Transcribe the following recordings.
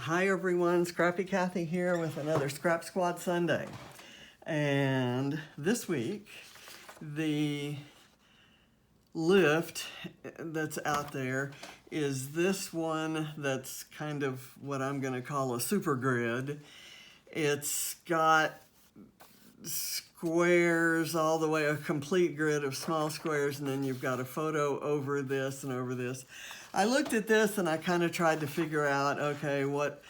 Hi everyone, Scrappy Kathy here with another Scrap Squad Sunday. And this week, the lift that's out there is this one that's kind of what I'm going to call a super grid. It's got squares all the way, a complete grid of small squares, and then you've got a photo over this and over this. I looked at this and I kind of tried to figure out, okay, what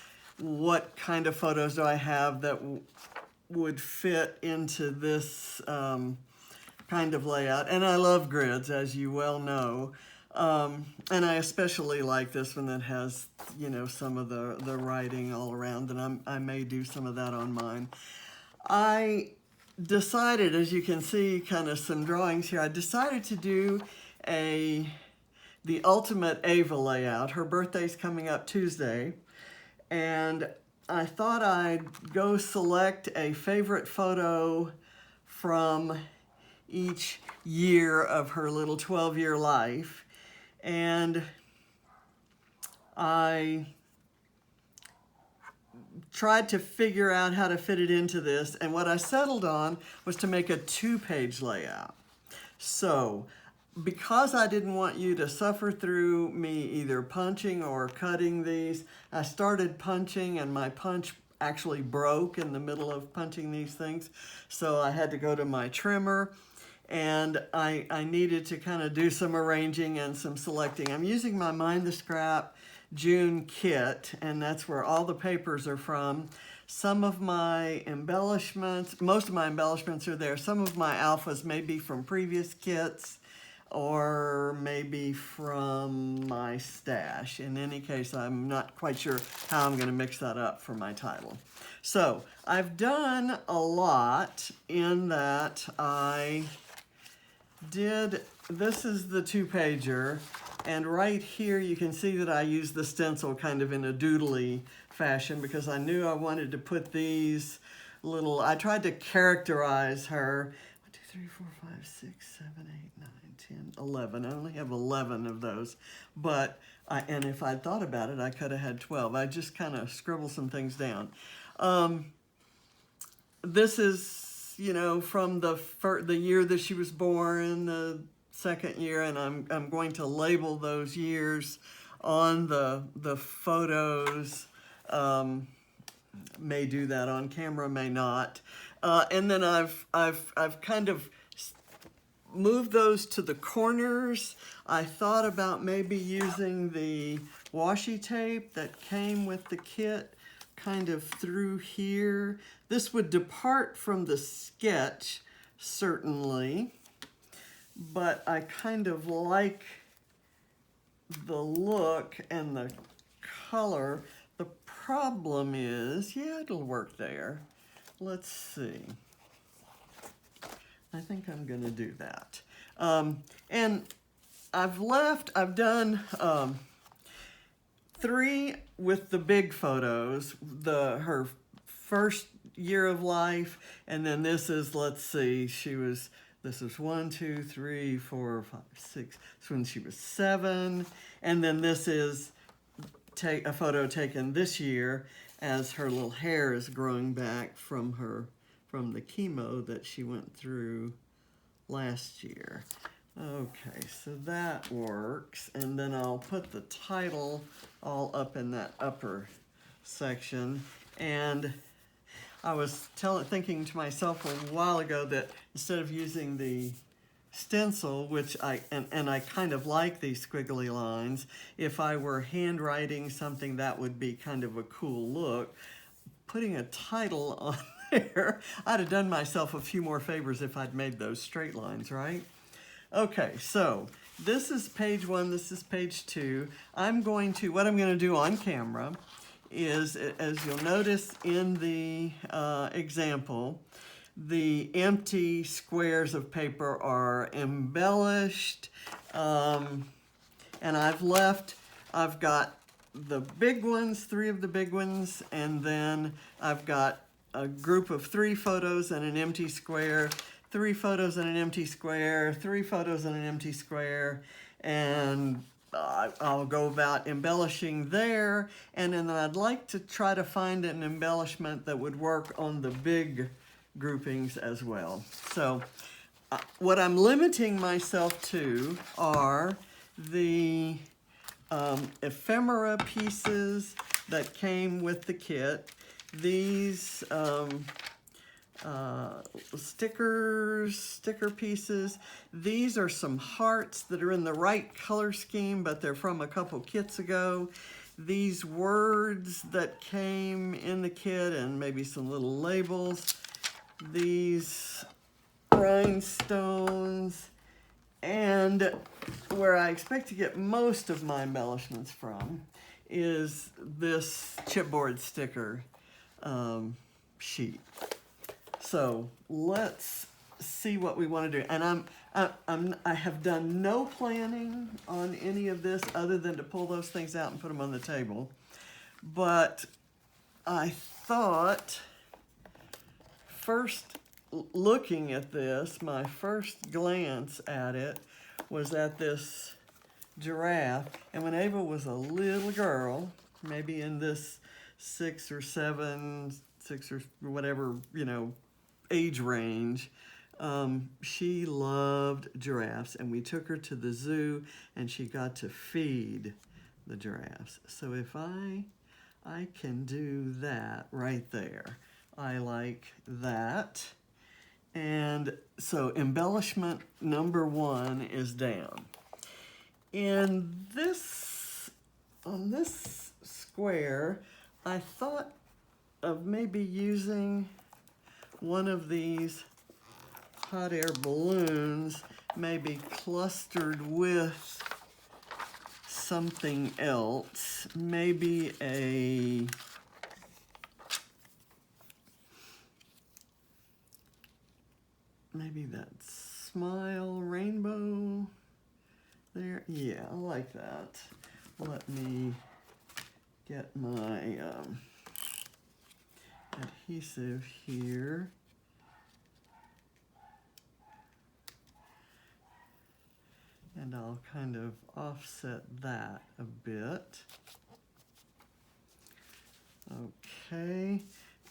kind of photos do I have that would fit into this kind of layout. And I love grids, as you well know. And I especially like this one that has, you know, some of the writing all around, and I may do some of that on mine. I decided, as you can see, kind of some drawings here, I decided to do the ultimate Ava layout. Her birthday's coming up Tuesday, and I thought I'd go select a favorite photo from each year of her little 12-year life, and I tried to figure out how to fit it into this, and what I settled on was to make a 2-page layout. So, because I didn't want you to suffer through me either punching or cutting these, I started punching and my punch actually broke in the middle of punching these things. So I had to go to my trimmer, and I needed to kind of do some arranging and some selecting. I'm using my Mind the Scrap June kit, and that's where all the papers are from. Some of my embellishments, most of my embellishments are there. Some of my alphas may be from previous kits, or maybe from my stash. In any case, I'm not quite sure how I'm going to mix that up for my title. So I've done a lot in that I did, this is the 2-pager, and right here you can see that I used the stencil kind of in a doodly fashion because I knew I wanted to put these little, I tried to characterize her. 1, 2, 3, 4, 5, 6, 7, 8, 9, 10, 11. I only have 11 of those, but and if I'd thought about it, I could have had 12. I just kind of scribbled some things down. This is, you know, from the year that she was born, the second year, and I'm going to label those years on the photos. May do that on camera, may not. And then I've kind of moved those to the corners. I thought about maybe using the washi tape that came with the kit kind of through here. This would depart from the sketch, certainly, but I kind of like the look and the color. The problem is, yeah, it'll work there. Let's see. I think I'm going to do that. And I've done 3 with the big photos, her first year of life, and then this is, let's see, this is 1, 2, 3, 4, 5, 6, it's when she was 7, and then this is a photo taken this year as her little hair is growing back from the chemo that she went through last year. Okay, so that works, and then I'll put the title all up in that upper section. And I was thinking to myself a while ago that instead of using the stencil, which I kind of like these squiggly lines, if I were handwriting something that would be kind of a cool look, putting a title on there, I'd have done myself a few more favors if I'd made those straight lines, right? Okay, so this is page 1, this is page 2. What I'm going to do on camera is, as you'll notice in the example, the empty squares of paper are embellished, and I've got the big ones, 3 of the big ones, and then I've got a group of 3 photos and an empty square, 3 photos and an empty square, 3 photos and an empty square, and I'll go about embellishing there, and then I'd like to try to find an embellishment that would work on the big groupings as well. So what I'm limiting myself to are the ephemera pieces that came with the kit. These sticker pieces. These are some hearts that are in the right color scheme, but they're from a couple kits ago. These words that came in the kit and maybe some little labels. These rhinestones, and where I expect to get most of my embellishments from is this chipboard sticker sheet. So let's see what we want to do. And I have done no planning on any of this other than to pull those things out and put them on the table. But I thought, first looking at this, my first glance at it was at this giraffe. And when Ava was a little girl, maybe in this 6 or whatever, age range, she loved giraffes, and we took her to the zoo and she got to feed the giraffes. So if I can do that right there, I like that. And so embellishment number 1 is down. On this square, I thought of maybe using one of these hot air balloons, maybe clustered with something else, maybe that smile rainbow there. Yeah, I like that. Let me get my adhesive here. And I'll kind of offset that a bit. Okay,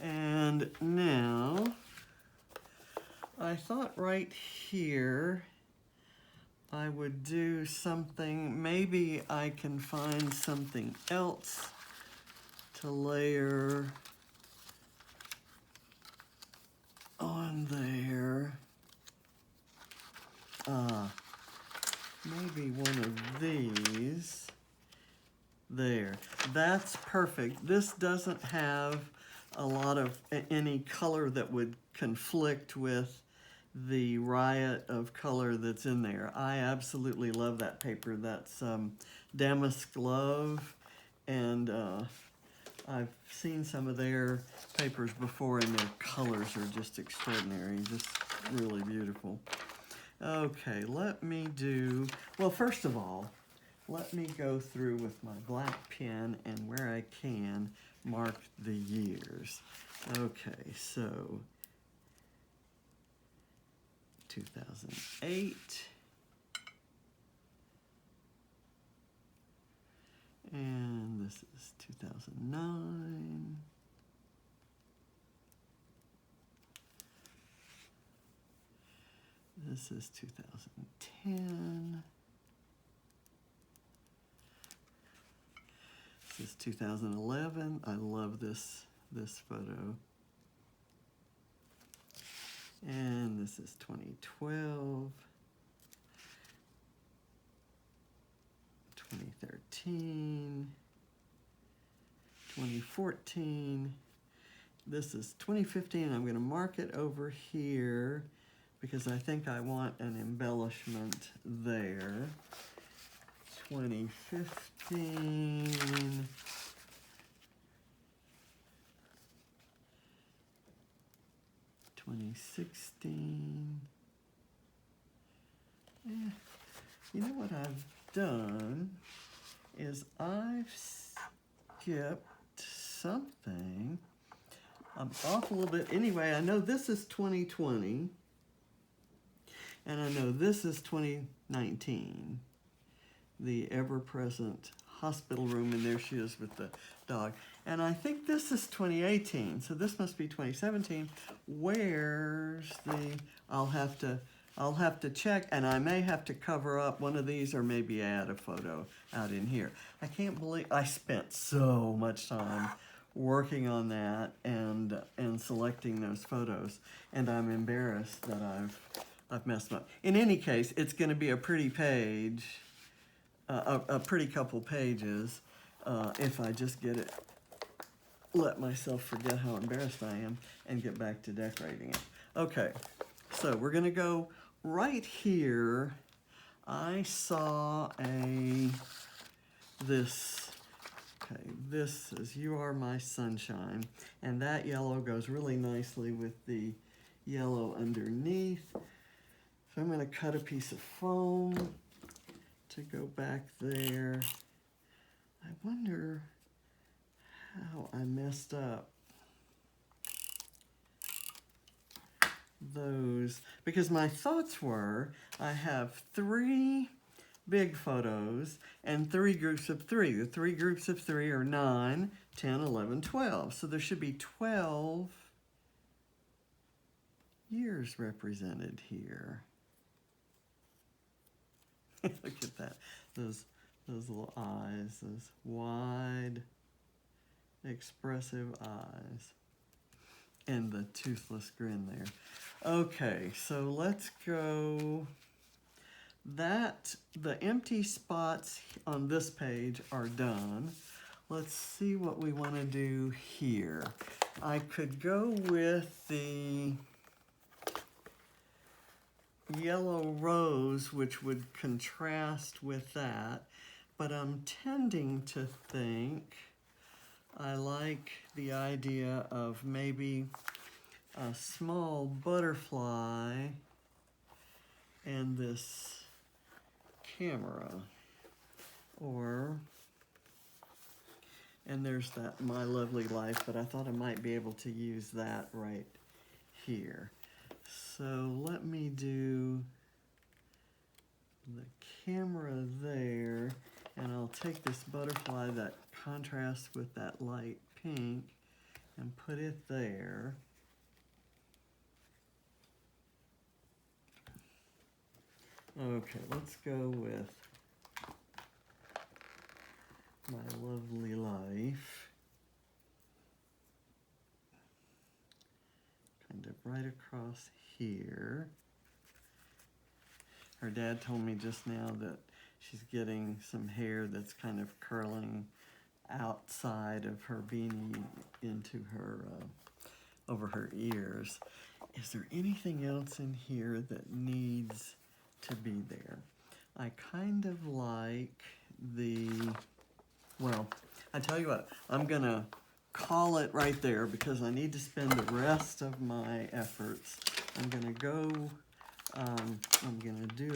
and now I thought right here I would do something, maybe I can find something else to layer on there. Maybe one of these. There, that's perfect. This doesn't have a lot of any color that would conflict with the riot of color that's in there. I absolutely love that paper. That's Damask Love, and I've seen some of their papers before, and their colors are just extraordinary, just really beautiful. Okay, let me do, well, first of all, let me go through with my black pen and where I can mark the years. Okay, so 2008, and this is 2009. This is 2010. This is 2011. I love this photo. And this is 2012. 2013. 2014. This is 2015. I'm going to mark it over here because I think I want an embellishment there. 2015. 2016. You know what I've done is I've skipped something. I'm off a little bit. Anyway, I know this is 2020. And I know this is 2019. the ever-present hospital room, and there she is with the dog. And I think this is 2018, so this must be 2017. Where's the, I'll have to check, and I may have to cover up one of these or maybe add a photo out in here. I can't believe I spent so much time working on that and selecting those photos, and I'm embarrassed that I've messed up. In any case, it's going to be a pretty page, a pretty couple pages, if I just let myself forget how embarrassed I am and get back to decorating it. Okay, so we're going to go right here. I saw this says, "You Are My Sunshine," and that yellow goes really nicely with the yellow underneath. So I'm going to cut a piece of foam to go back there. I wonder how I messed up those, because my thoughts were I have 3 big photos and 3 groups of 3. The 3 groups of 3 are 9, 10, 11, 12. So there should be 12 years represented here. Look at that. Those little eyes, those wide, expressive eyes. And the toothless grin there. Okay, so let's go. The empty spots on this page are done. Let's see what we want to do here. I could go with the yellow rose, which would contrast with that, but I'm tending to think I like the idea of maybe a small butterfly and this camera, and there's that My Lovely Life, but I thought I might be able to use that right here. So let me do the camera there, and I'll take this butterfly that contrasts with that light pink and put it there. Okay, let's go with My Lovely Life. Kind of right across here. Her dad told me just now that she's getting some hair that's kind of curling outside of her beanie into her, over her ears. Is there anything else in here that needs to be there? I kind of like well, I tell you what, I'm gonna call it right there because I need to spend the rest of my efforts. I'm gonna go, I'm gonna do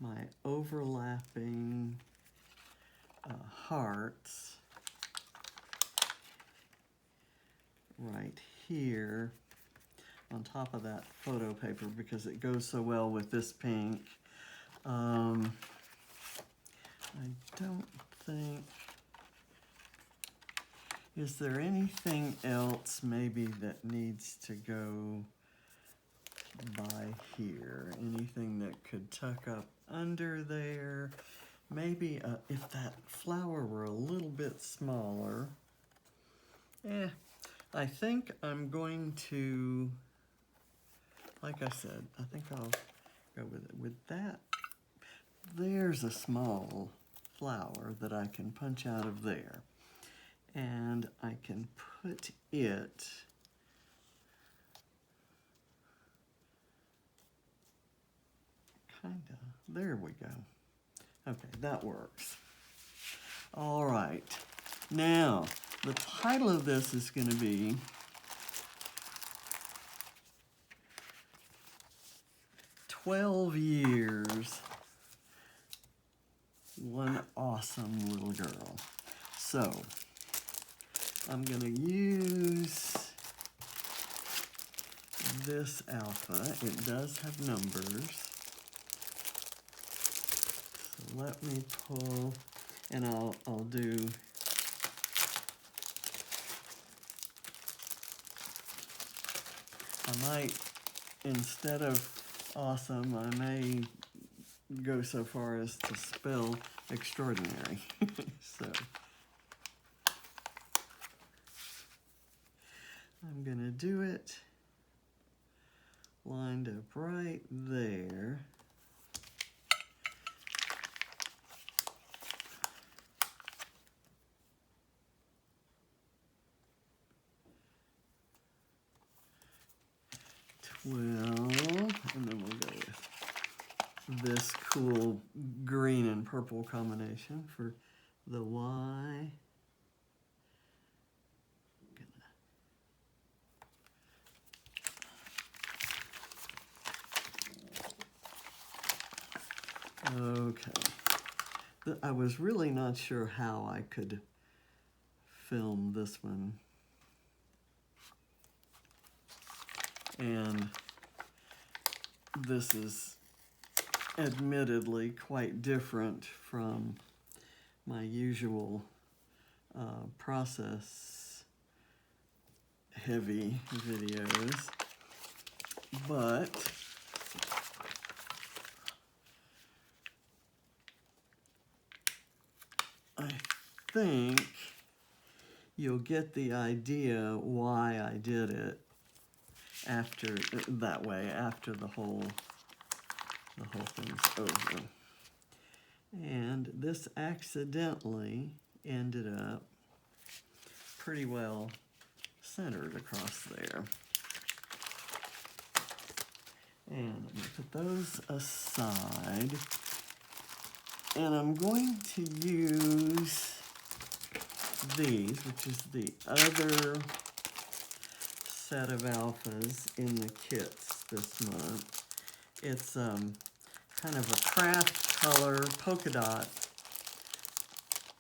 my overlapping hearts right here on top of that photo paper because it goes so well with this pink. I don't think, is there anything else maybe that needs to go by here? Anything that could tuck up under there? Maybe if that flower were a little bit smaller. I think I'm going to, like I said, I think I'll go with it. With that, there's a small flower that I can punch out of there. And I can put it there we go. Okay, that works. All right. Now, the title of this is going to be "12 Years, One Awesome Little Girl." So, I'm going to use this alpha. It does have numbers. let me pull, and I'll do, I might, instead of awesome, I may go so far as to spell extraordinary. So I'm gonna do it lined up right there. And then we'll go with this cool green and purple combination for the Y. Okay. I was really not sure how I could film this one. And this is admittedly quite different from my usual process heavy videos, but I think you'll get the idea why I did it after that way, after the whole thing's over. And this accidentally ended up pretty well centered across there. And I'm going to put those aside. And I'm going to use these, which is the other set of alphas in the kits this month. It's kind of a craft color polka dot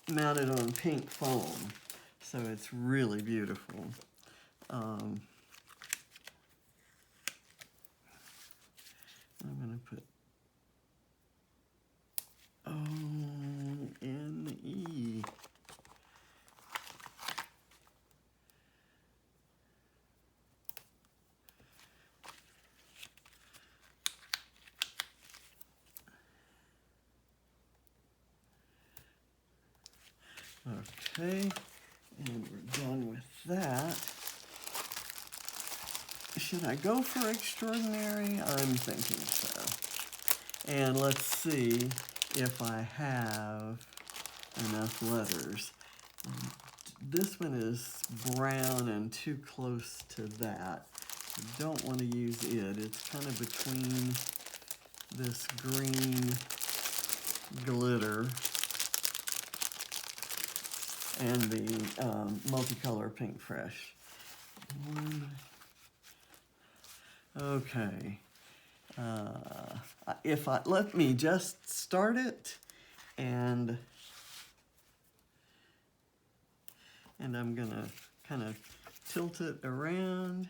mounted on pink foam. So it's really beautiful. I'm going to put O-N-E. Okay, and we're done with that. Should I go for extraordinary? I'm thinking so. And let's see if I have enough letters. This one is brown and too close to that. I don't want to use it. It's kind of between this green glitter and the multicolor Pink Fresh. Okay. Let me just start it, and I'm gonna kind of tilt it around.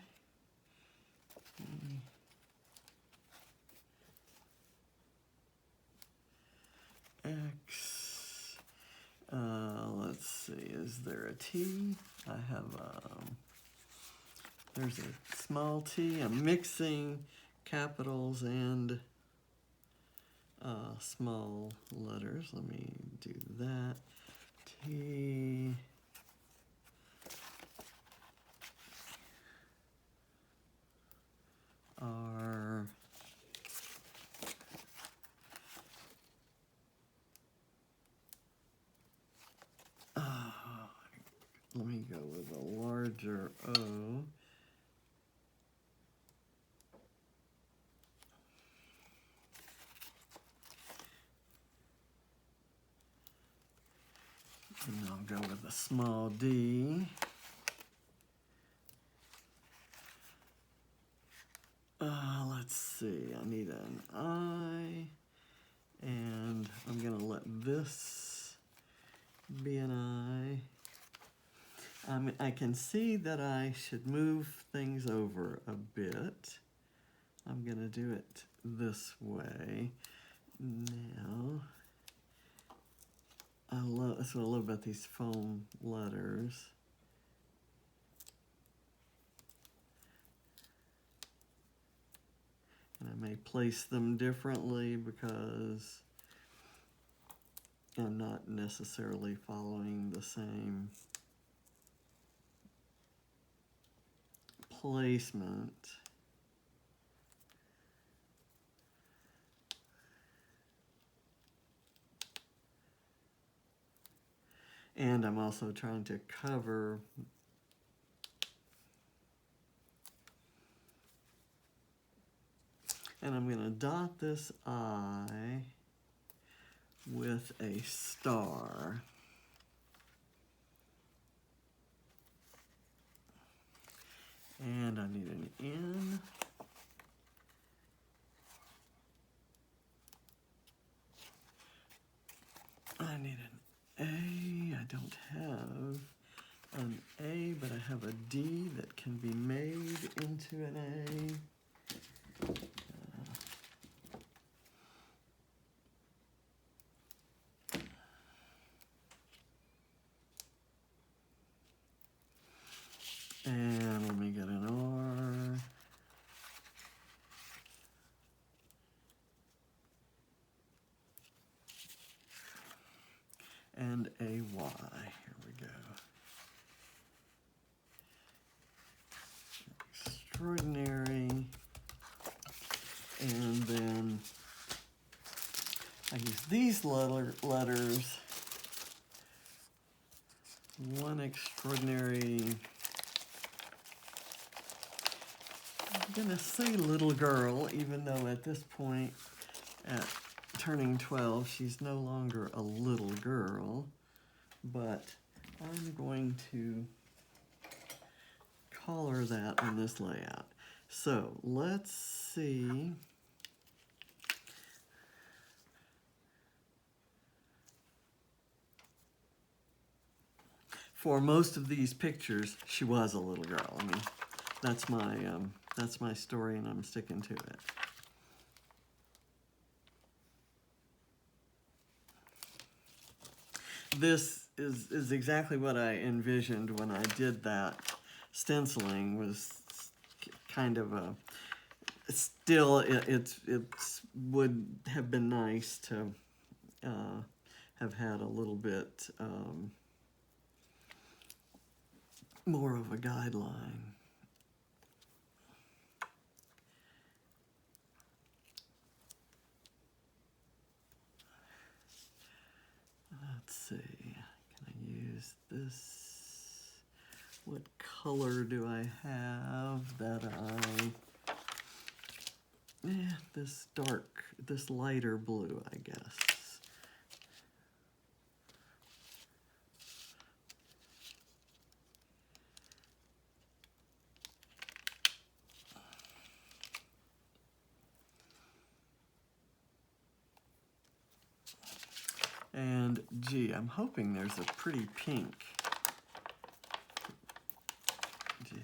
X. Let's see, is there a T? I have, there's a small T. I'm mixing capitals and small letters. Let me do that. T. R. Let me go with a larger O. And I'll go with a small D. Let's see, I need an I, and I'm gonna let this be an I. I can see that I should move things over a bit. I'm gonna do it this way. Now, that's what I love about these foam letters. And I may place them differently because I'm not necessarily following the same placement. And I'm also trying to cover and I'm going to dot this I with a star. And I need an N. I need an A. I don't have an A, but I have a D that can be made into an A. And let me get an R. And a Y. Here we go. Extraordinary. And then I use these letters. One extraordinary. I'm gonna say little girl, even though at this point, at turning 12, she's no longer a little girl, but I'm going to color that on this layout. So let's see. For most of these pictures, she was a little girl. I mean, that's my story, and I'm sticking to it. This is exactly what I envisioned when I did that stenciling. Was kind of a still it would have been nice to have had a little bit more of a guideline. Let's see, can I use this? What color do I have that this lighter blue, I guess. And gee, I'm hoping there's a pretty pink. Gee.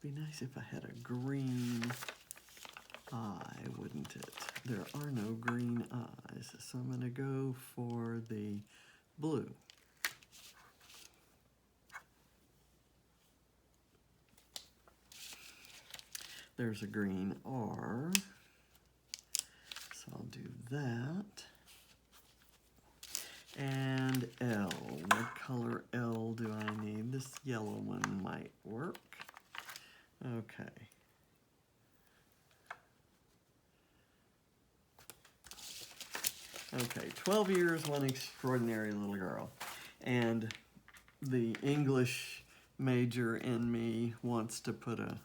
Be nice if I had a green eye, wouldn't it? There are no green eyes, so I'm going to go for the blue. There's a green R, so I'll do that. And L, what color L do I need? This yellow one might work. Okay. Okay, 12 years, one extraordinary little girl. And the English major in me wants to put a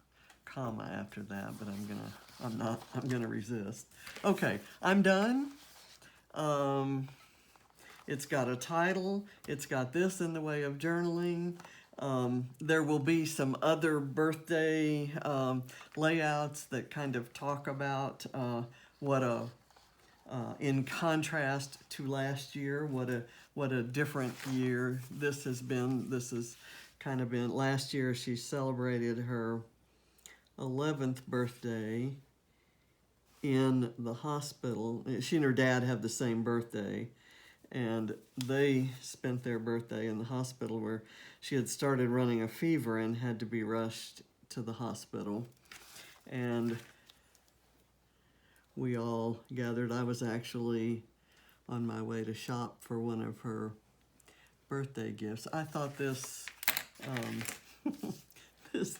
comma after that, but I'm gonna resist. Okay, I'm done. It's got a title. It's got this in the way of journaling. There will be some other birthday layouts that kind of talk about in contrast to last year, what a different year this has been. This has kind of been, last year she celebrated her 11th birthday, in the hospital. She and her dad have the same birthday, and they spent their birthday in the hospital where she had started running a fever and had to be rushed to the hospital. And we all gathered. I was actually on my way to shop for one of her birthday gifts. I thought this this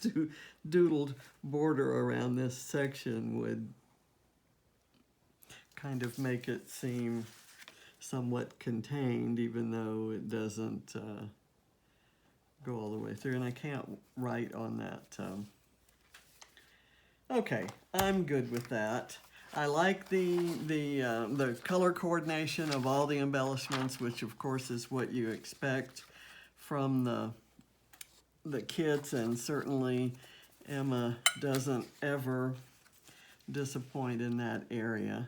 doodled border around this section would kind of make it seem somewhat contained, even though it doesn't go all the way through. And I can't write on that. Okay, I'm good with that. I like the color coordination of all the embellishments, which of course is what you expect from the kits, and certainly Emma doesn't ever disappoint in that area.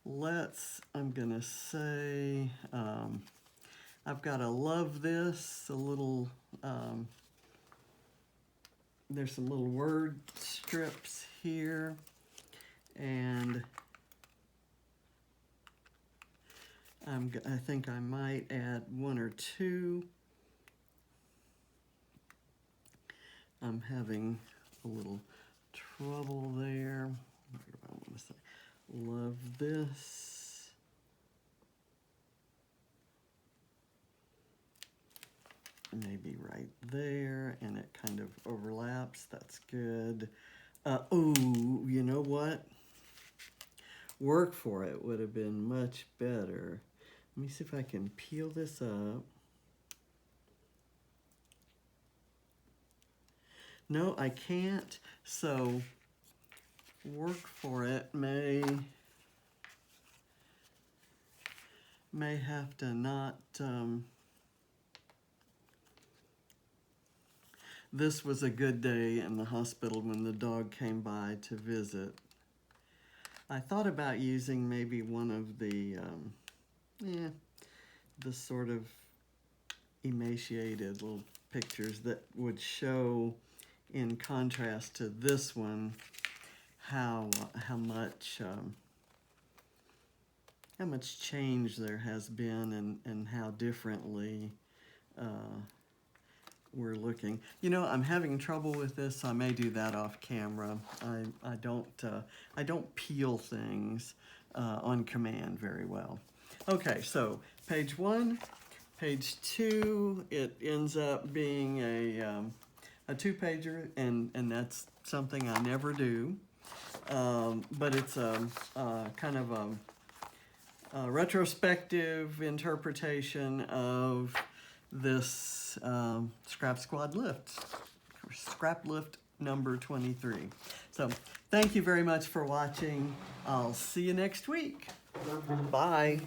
I'm gonna say, I've got to love this, a little, there's some little word strips here, and I think I might add one or two. I'm having a little trouble there. What do I want to say? Love this. Maybe right there, and it kind of overlaps. That's good. Oh, you know what? Work for it would have been much better. Let me see if I can peel this up. No, I can't. So work for it may have to not. This was a good day in the hospital when the dog came by to visit. I thought about using maybe one of the sort of emaciated little pictures that would show, in contrast to this one, how much change there has been, and how differently we're looking. You know, I'm having trouble with this, so I may do that off camera. I don't peel things on command very well. Okay, so page 1, page 2, it ends up being a 2-pager, and that's something I never do. But it's kind of a retrospective interpretation of this Scrap Squad lift, Scraplift number 23. So thank you very much for watching. I'll see you next week. Bye.